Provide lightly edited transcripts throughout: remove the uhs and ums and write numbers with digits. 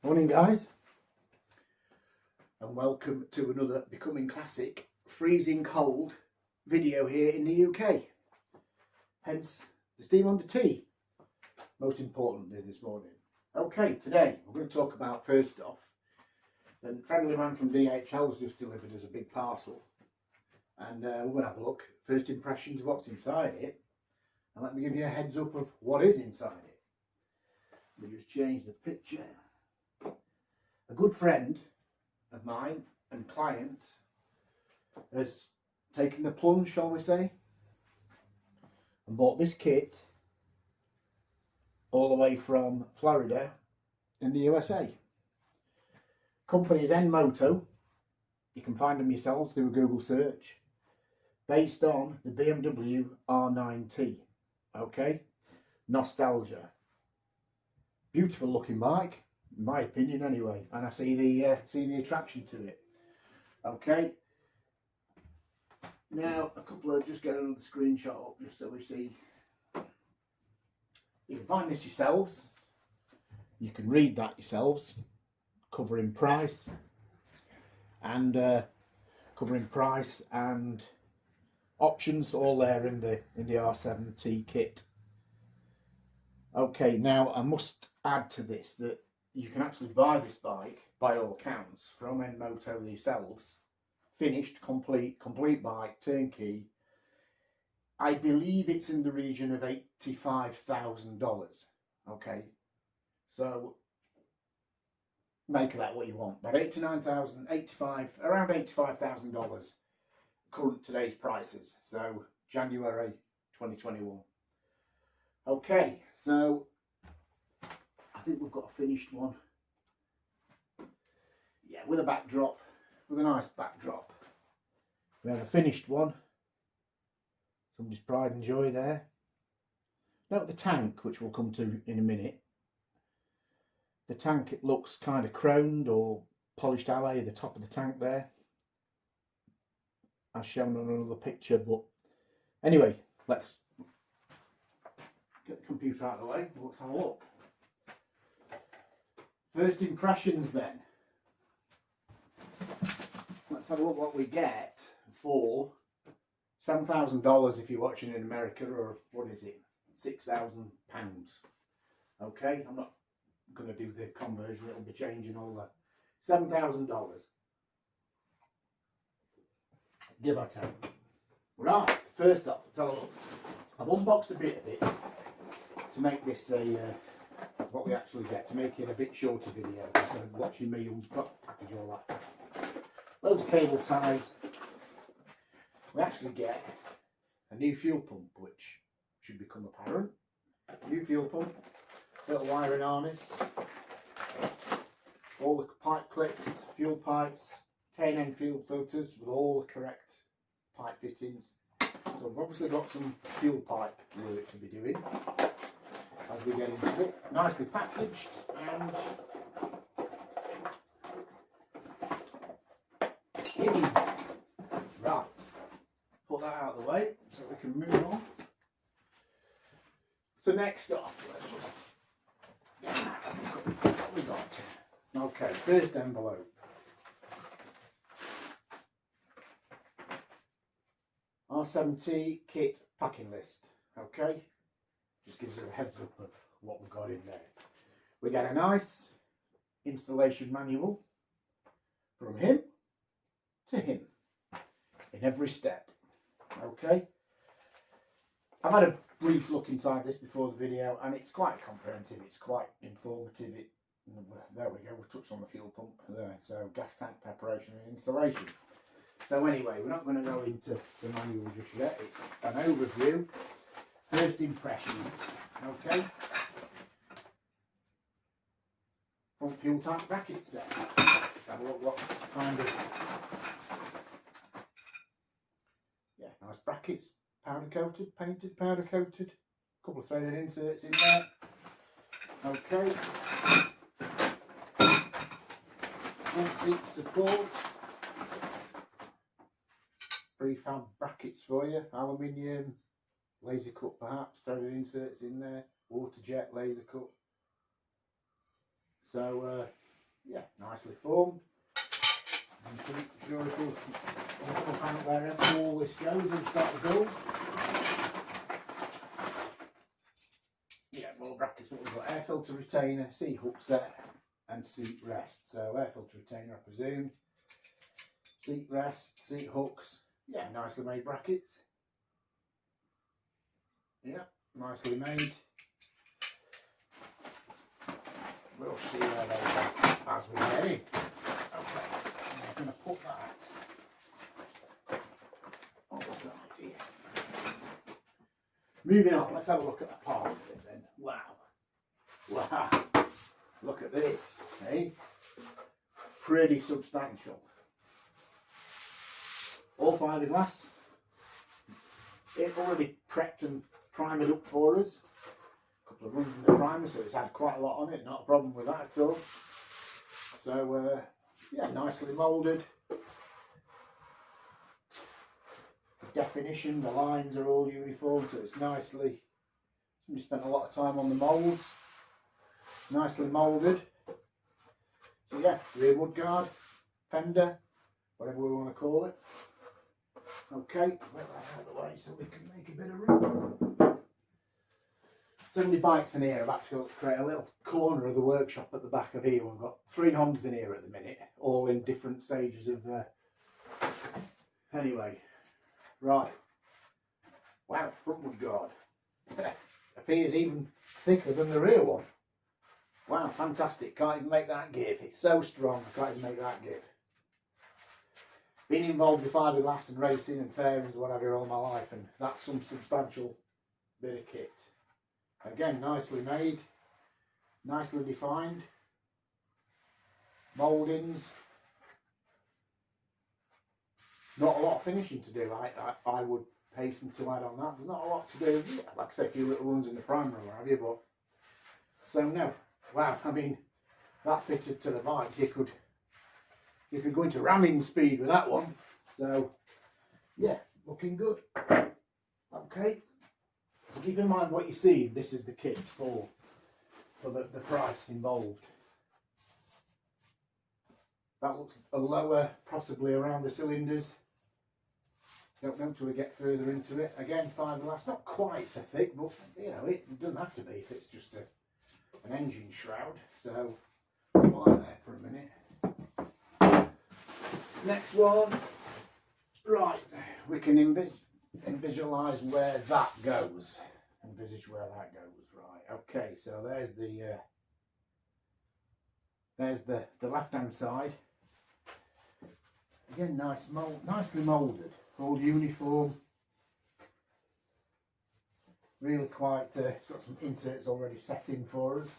Morning guys, and welcome to another Becoming Classic freezing cold video here in the UK. Hence the steam on the tea, most importantly this morning. Okay, today we're going to talk about, first off, the friendly man from DHL has just delivered us a big parcel, and we're going to have a look, first impressions of what's inside it, and let me give you a heads up of what is inside it. Let me just change the picture. A good friend of mine and client has taken the plunge, shall we say, and bought this kit all the way from Florida in the USA. Company is NMoto. You can find them yourselves through a Google search. Based on the BMW R9T. Okay, nostalgia. Beautiful looking bike, in my opinion anyway, and I see the attraction to it. Okay, now a couple of, just get another screenshot up just so we see. You can find this yourselves, you can read that yourselves, covering price and options, all there in the R7T kit. Okay, now I must add to this that you can actually buy this bike, by all accounts, from NMoto themselves, finished, complete bike, turnkey. I believe it's in the region of $85,000. Okay, so make of that what you want, but around $85,000 current today's prices, so January 2021. Okay, so I think we've got a finished one. Yeah, with a backdrop, with a nice backdrop. We have a finished one. Somebody's pride and joy there. Note the tank, which we'll come to in a minute. The tank, it looks kind of chromed or polished alloy, the top of the tank there, as shown on another picture. But anyway, let's get the computer out of the way. Let's have a look. First impressions then. Let's have a look what we get for $7,000 if you're watching in America, or what is it, £6,000. Okay, I'm not going to do the conversion, it'll be changing all that. $7,000. Give or take. Right, first off, let's have a look. I've unboxed a bit of it to make this what we actually get, to make it a bit shorter video instead of watching me package all that. Loads of cable ties. We actually get a new fuel pump, which should become apparent. New fuel pump, little wiring harness, all the pipe clips, fuel pipes, K&N fuel filters with all the correct pipe fittings. So we've obviously got some fuel pipe work to be doing as we get into it. Nicely packaged, and right, put that out of the way so we can move on. So next off, let's just what we got. Okay, first envelope. R7T kit packing list. Okay, just gives us a heads up of what we've got in there. We get a nice installation manual from him to him in every step. Okay, I've had a brief look inside this before the video, and it's quite comprehensive, it's quite informative. There we go, we touched on the fuel pump there, so gas tank preparation and installation. So anyway, we're not going to go into the manual just yet, it's an overview, first impressions. Okay, front fuel tank bracket set. Let's have a look what kind of, yeah, nice brackets, powder coated, painted, powder coated, a couple of threaded inserts in there. Okay, front seat support, prefab brackets for you, aluminium, laser cut perhaps, threaded inserts in there, water jet, laser cut. So yeah, nicely formed. I'm pretty sure it'll come out wherever all this goes and start to build. Yeah, more brackets. What we've got: air filter retainer, seat hook set, and seat rest. So air filter retainer, I presume. Seat rest, seat hooks. Yeah, nicely made brackets. Yeah, nicely made. We'll see where they go as we get in. Okay, I'm going to put that on the side here. Moving on, let's have a look at the part of it then. Wow. Wow. Look at this, eh? Pretty substantial. All fiberglass. It already prepped and primered up for us. A couple of runs in the primer, so it's had quite a lot on it. Not a problem with that at all. So, yeah, nicely moulded. The definition, the lines are all uniform, so it's nicely. We spent a lot of time on the moulds. Nicely moulded. So yeah, rear mudguard, fender, whatever we want to call it. Okay, put that out of the way so we can make a bit of room. So many bikes in here. I've had to create a little corner of the workshop at the back of here. We've got 3 Hondas in here at the minute, all in different stages of. Anyway, right. Wow, front mudguard appears even thicker than the rear one. Wow, fantastic. Can't even make that give. It's so strong, I can't even make that give. Been involved with fiberglass and racing and fairings and whatever all my life, and that's some substantial bit of kit. Again, nicely made, nicely defined. Mouldings. Not a lot of finishing to do, I would hasten to add on that. There's not a lot to do. Yeah, like I say, a few little runs in the primer or what have you, but so no. Wow, I mean, that fitted to the bike. You could go into ramming speed with that one. So, yeah, looking good. Okay, so keep in mind what you see. This is the kit for the price involved. That looks a lower, possibly around the cylinders. Don't know until we get further into it. Again, fiberglass, not quite so thick, but you know, it doesn't have to be if it's just an engine shroud. So, put that there for a minute. Next one. Right, we can visualise where that goes. Envisage where that goes. Right. Okay. So there's the left-hand side. Again, nicely moulded, all uniform. Really quite. It's got some inserts already set in for us.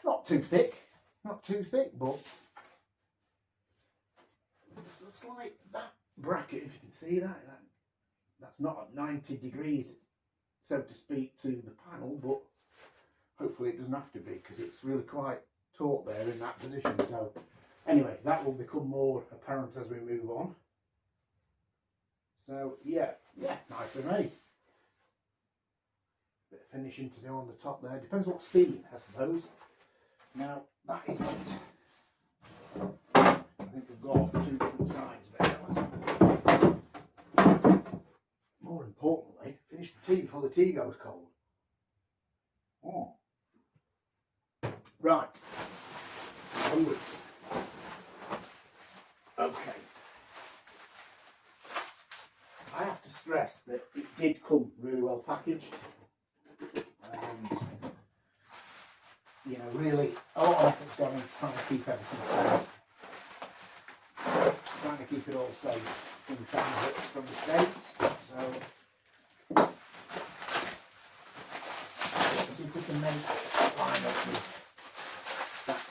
Not too thick, but it's like that bracket. If you can see that's not at 90 degrees, so to speak, to the panel, but hopefully it doesn't have to be because it's really quite taut there in that position. So anyway, that will become more apparent as we move on. So yeah, nicely made. Bit of finishing to do on the top there. Depends what scene, I suppose. Now that isn't. I think we've got 2 different sides there. More importantly, finish the tea before the tea goes cold. Oh. Right. Onwards. Okay. I have to stress that it did come really well packaged. You know, really a lot of effort's gone into trying to keep everything safe. Trying to keep it all safe in transit from the States. So let's see if we can make it line up with that.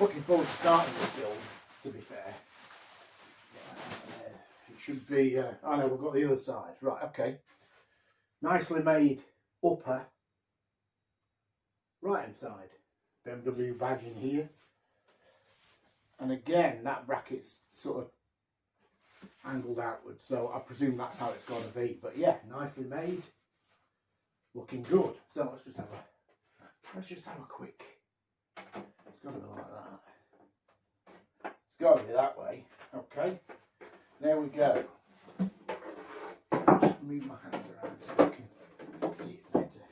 Looking forward to starting this build, to be fair. It should be, I know we've got the other side. Right, okay. Nicely made upper right hand side. BMW badge in here. And again, that bracket's sort of angled outwards, so I presume that's how it's got to be. But yeah, nicely made. looking good. So let's just have a quick. It's got to be like that. It's got to be that way. Okay. There we go. Just move my hands around so I can see it better.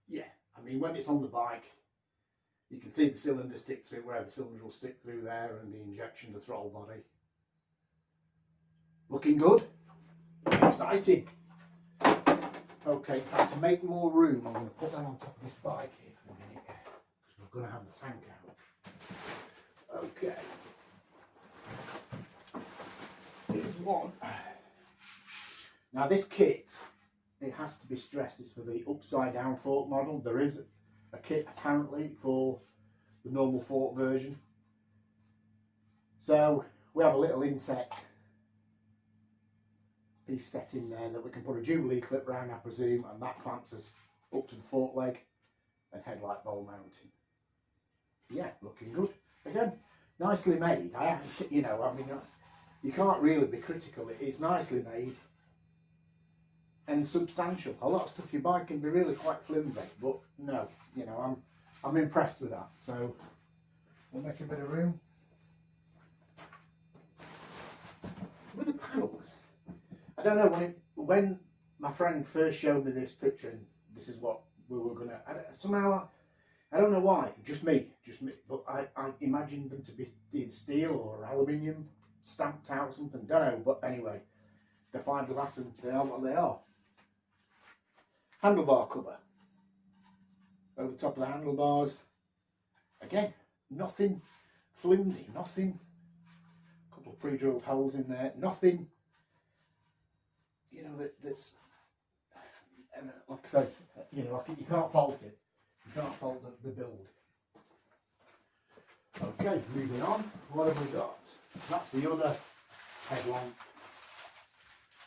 Yeah, I mean, when it's on the bike, you can see the cylinder stick through where the cylinder will stick through there, and the injection, the throttle body. Looking good. Exciting. Okay, now to make more room, I'm going to put that on top of this bike here for a minute, because we're going to have the tank out. Okay. Here's one. Now this kit, it has to be stressed, it's for the upside down fork model. There is a kit apparently for the normal fork version. So we have a little inset piece set in there that we can put a Jubilee clip round, I presume, and that clamps us up to the fork leg and headlight bowl mounting. Yeah, looking good. Again, nicely made. You know, I mean, you can't really be critical. It's nicely made and substantial. A lot of stuff you buy can be really quite flimsy, but no, you know, I'm impressed with that. So we'll make a bit of room. With the panels, I don't know, when my friend first showed me this picture and this is what we were gonna, somehow I don't know why, just me, but I imagined them to be either steel or aluminium stamped out or something, don't know, but anyway, they're fiberglass and they are what they are. Handlebar cover over the top of the handlebars. Again, nothing flimsy, nothing. A couple of pre-drilled holes in there, nothing. You know that's. Like I said, you know, you can't fault it. You can't fault the build. Okay, moving on. What have we got? That's the other headlamp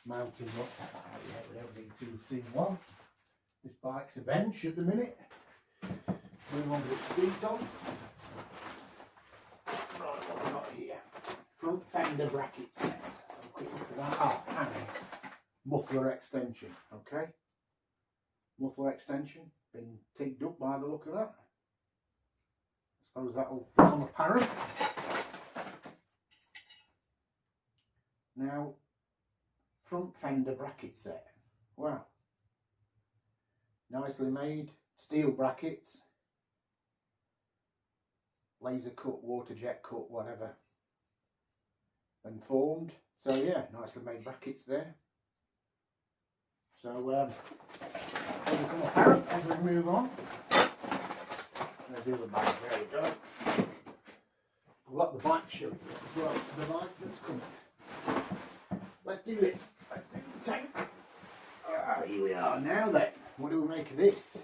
mounting. Look at that out yet. We don't need to see one. This bike's a bench at the minute. Move on with its seat on. Right, what have we got here? Front fender bracket set. So a quick look at that. Ah, and muffler extension. Okay. Muffler extension. Been tigged up by the look of that. I suppose that'll become apparent. Now, front fender bracket set. Wow. Nicely made, steel brackets, laser cut, water jet cut, whatever, and formed. So yeah, nicely made brackets there. So they become apparent as we move on. There's the other bike, there we go. We've got the bike show as well, the bike that's coming. Let's do this, let's do the tank. Here we are now then. What do we make of this?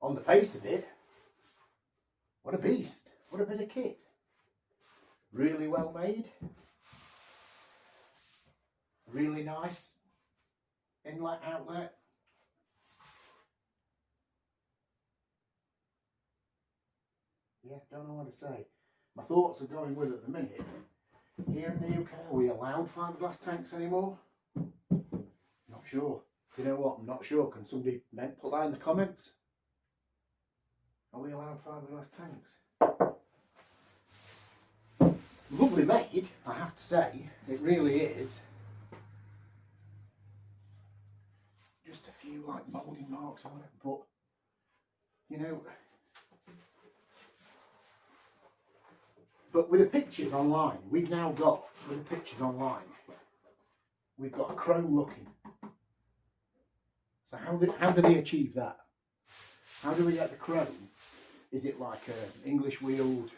On the face of it, what a beast, what a bit of kit. Really well made. Really nice inlet outlet. Yeah, don't know what to say. My thoughts are going with at the minute. Here in the UK, are we allowed fiberglass tanks anymore? Not sure. Do you know what? I'm not sure. Can somebody put that in the comments? Are we allowed fiberglass tanks? Lovely made, I have to say. It really is. Just a few like moulding marks on it, but you know. But with the pictures online, we've now got, with the pictures online, we've got a chrome looking. So how do they achieve that? How do we get the chrome? Is it like an English wheeled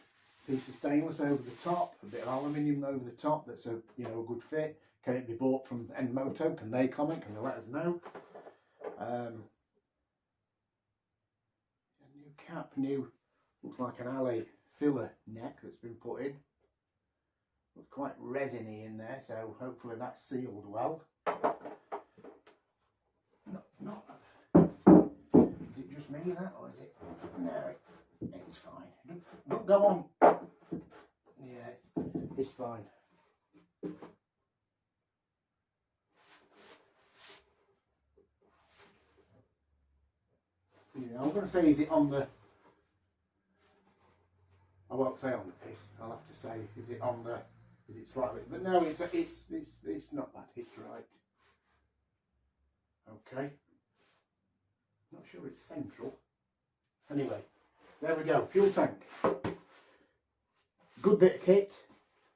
piece of stainless over the top, a bit of aluminium over the top that's a a good fit? Can it be bought from NMoto? Can they comment? Can they let us know? A new cap, looks like an alley filler neck that's been put in. Looks quite resiny in there, so hopefully that's sealed well. Not. Is it just me that, or is it? No, it's fine. Don't go on. Yeah, It's fine. Yeah, I'm going to say, is it on the... I won't say on the piss. I'll have to say, is it on the... Is it slightly... But no, it's not bad. It's right. Okay. Not sure it's central. Anyway, there we go. Fuel tank. Good bit of kit.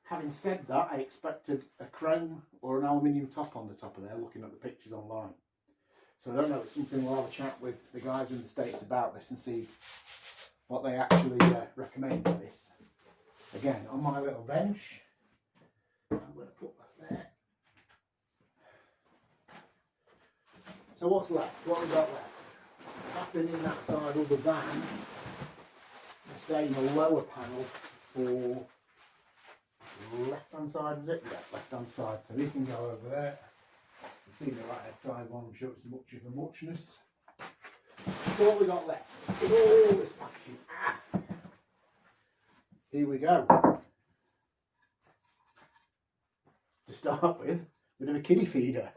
Having said that, I expected a chrome or an aluminium top on the top of there, looking at the pictures online. So I don't know, it's something we'll have a chat with the guys in the States about this and see what they actually recommend for this. Again, on my little bench, I'm going to put that there. So what's left? What have we got left? Nothing in that side other than the same lower panel for left hand side, was it? Yeah, left hand side. So we can go over there. You see the right hand side one, I'm sure it's much of a muchness. So what we got left is all this packaging. Here we go. To start with, a bit of a kiddie feeder.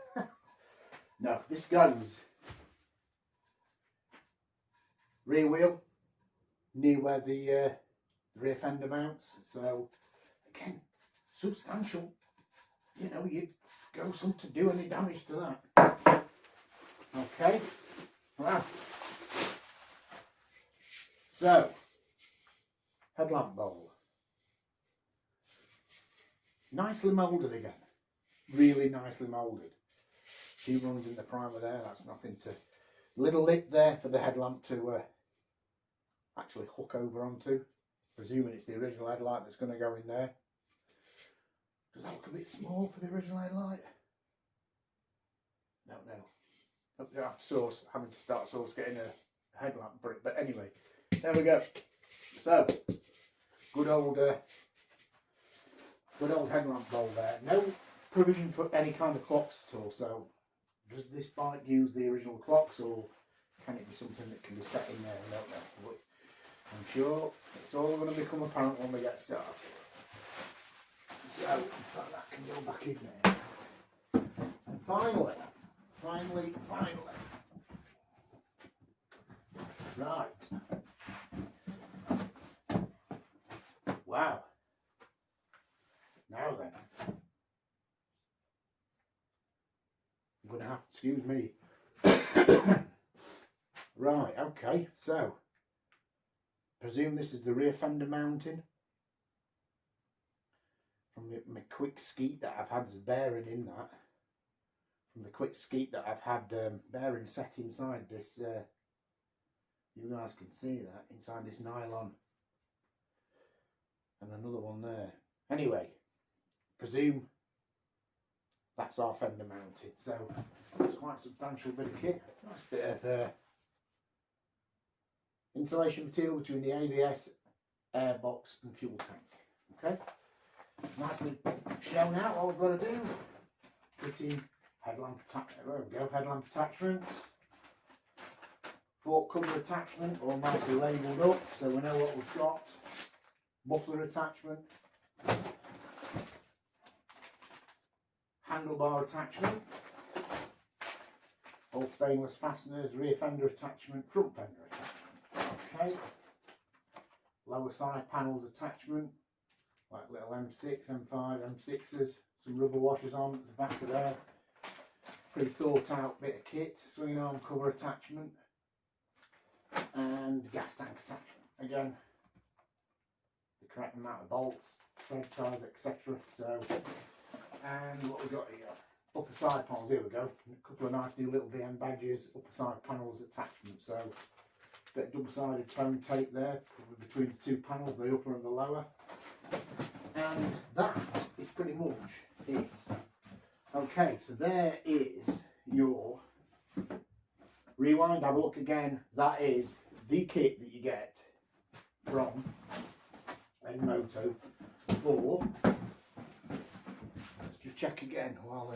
No, this goes rear wheel near where the rear fender mounts. So again, substantial. You know, you'd go some to do any damage to that. Okay, wow. So, headlamp bowl. Nicely moulded again. Really nicely moulded. Two rungs in the primer there, that's nothing to... Little lip there for the headlamp to actually hook over onto. Presuming it's the original headlight that's going to go in there. Does that look a bit small for the original headlight? Don't know. Having to start source getting a headlamp brick. But anyway, there we go. So, good old headlamp bowl there. No provision for any kind of clocks at all. So, does this bike use the original clocks, or can it be something that can be set in there? I don't know. But I'm sure it's all going to become apparent when we get started. So, in fact, that can go back in there. And finally, right. Wow. Now then, I'm going to have to excuse me. Right, okay, so, presume this is the rear fender mounting. From my quick skeet that I've had as a bearing in that. From the quick skeet that I've had bearing set inside this, you guys can see that, inside this nylon. And another one there. Anyway, presume that's our fender mounted. So, it's quite a substantial bit of kit. Nice bit of insulation material between the ABS, airbox and fuel tank. Okay? Nicely shown out what we've got to do. Fitting headlamp attachment. There we go, headlamp attachments. Fork cover attachment, all nicely labelled up so we know what we've got. Muffler attachment. Handlebar attachment. All stainless fasteners, rear fender attachment, front fender attachment. Okay. Lower side panels attachment. Like little M6, M5, M6s, some rubber washers on at the back of there. Pretty thought out bit of kit, swinging arm cover attachment and gas tank attachment. Again, the correct amount of bolts, thread size, etc. So, and what we've got here, upper side panels, here we go. A couple of nice new little BM badges, upper side panels attachment. So, bit of double-sided foam tape there between the two panels, the upper and the lower. And that is pretty much it. Okay, so there is your rewind, have a look again. That is the kit that you get from NMoto for, let's just check again while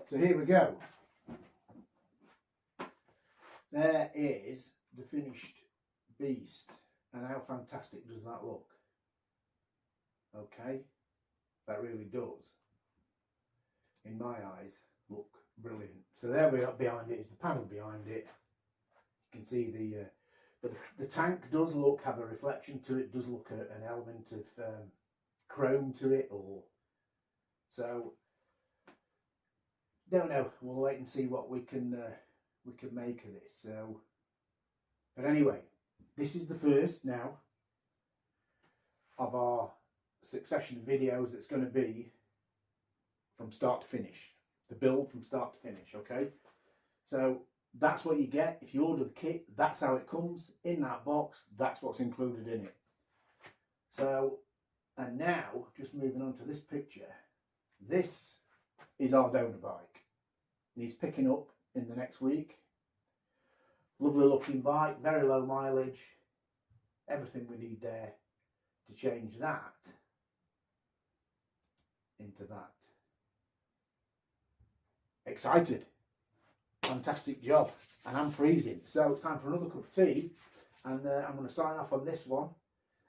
so here we go. There is the finished beast. And how fantastic does that look? Okay, that really does, in my eyes, look brilliant. So there we are, behind it is the panel behind it. You can see the tank does have a reflection to it, does look an element of chrome to it, or so. Don't know. We'll wait and see what we can make of this. So, but anyway, this is the first now of our succession of videos that's going to be from start to finish. The build from start to finish. Okay, so that's what you get if you order the kit. That's how it comes in that box. That's what's included in it. So, and now just moving on to this picture. This is our donor bike. He's picking up in the next week. Lovely looking bike, very low mileage, everything we need there to change that into that. Excited, fantastic job, and I'm freezing, so it's time for another cup of tea, and I'm going to sign off on this one.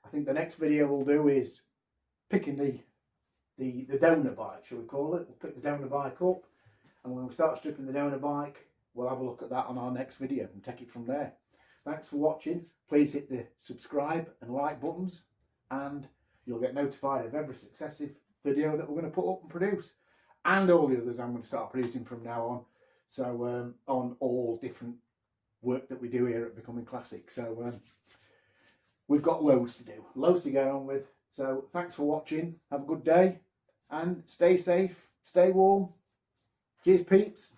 I think the next video we'll do is picking the donor bike, shall we call it. We'll pick the donor bike up, and when we start stripping the donor bike, we'll have a look at that on our next video and take it from there. Thanks for watching. Please hit the subscribe and like buttons, and you'll get notified of every successive video that we're going to put up and produce, and all the others I'm going to start producing from now on. So on all different work that we do here at Becoming Classic. So we've got loads to do, loads to get on with. So thanks for watching. Have a good day and stay safe, stay warm. Cheers, peeps.